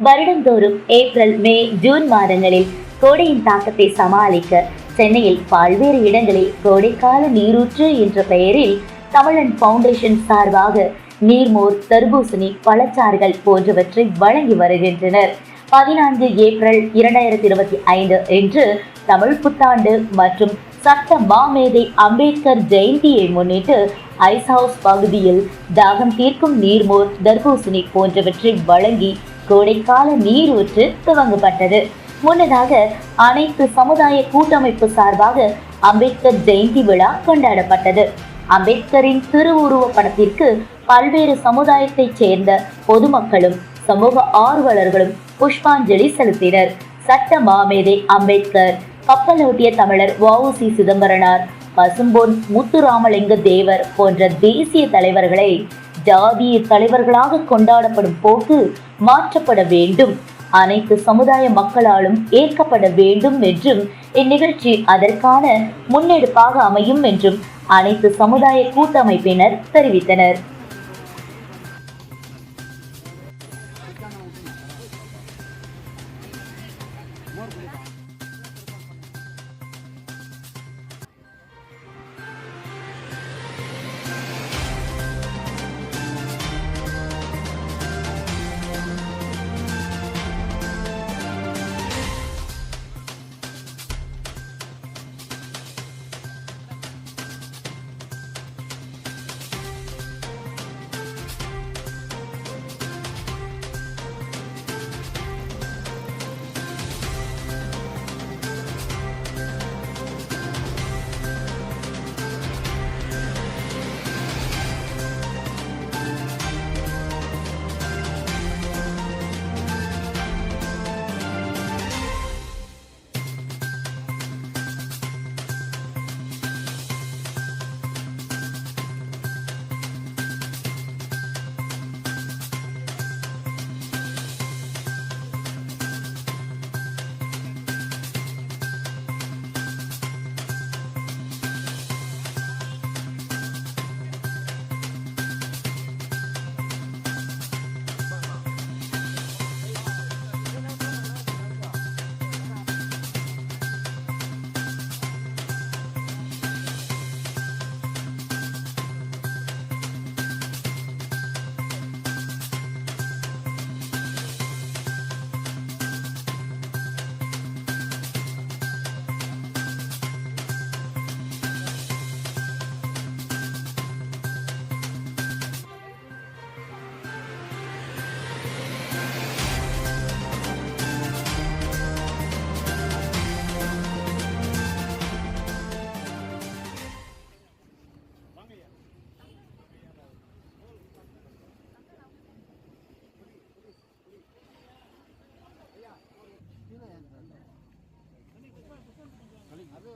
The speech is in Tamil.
வருடந்தோறும் ஏப்ரல், மே, ஜூன் மாதங்களில் கோடையின் தாக்கத்தை சமாளிக்க சென்னையில் பல்வேறு இடங்களில் கோடைக்கால நீரூற்று என்ற பெயரில் தமிழன் பவுண்டேஷன் சார்பாக நீர்மோர், தர்பூசணி, பழச்சாறுகள் போன்றவற்றை வழங்கி வருகின்றனர். 14 ஏப்ரல் 2025 இன்று தமிழ் புத்தாண்டு மற்றும் சட்ட மாமேதை அம்பேத்கர் ஜெயந்தியை முன்னிட்டு ஐஸ் ஹவுஸ் பகுதியில் தாகம் தீர்க்கும் நீர்மோர், தர்பூசணி போன்றவற்றை வழங்கி கோடைக்கால நீரூற்று துவங்கப்பட்டது. முன்னதாக அனைத்து சமுதாய கூட்டமைப்பு சார்பாக அம்பேத்கர் ஜெயந்தி விழா கொண்டாடப்பட்டது. அம்பேத்கரின் திருவுருவ படத்திற்கு பல்வேறு சமுதாயத்தைச் சேர்ந்த பொதுமக்களும் சமூக ஆர்வலர்களும் புஷ்பாஞ்சலி செலுத்தினர். சட்ட மாமேதை அம்பேத்கர், கப்பலோட்டிய தமிழர் வ.உ.சி. சிதம்பரனார், பசும்பொன் முத்துராமலிங்க தேவர் போன்ற தேசிய தலைவர்களை ஜாதிய தலைவர்களாக கொண்டாடப்படும் போக்கு மாற்றப்பட வேண்டும், அனைத்து சமுதாய மக்களாலும் ஏற்கப்பட வேண்டும் என்றும் இந்நிகழ்ச்சி அதற்கான முன்னெடுப்பாக அமையும் என்றும் அனைத்து சமுதாய கூட்டமைப்பினர் தெரிவித்தனர். அது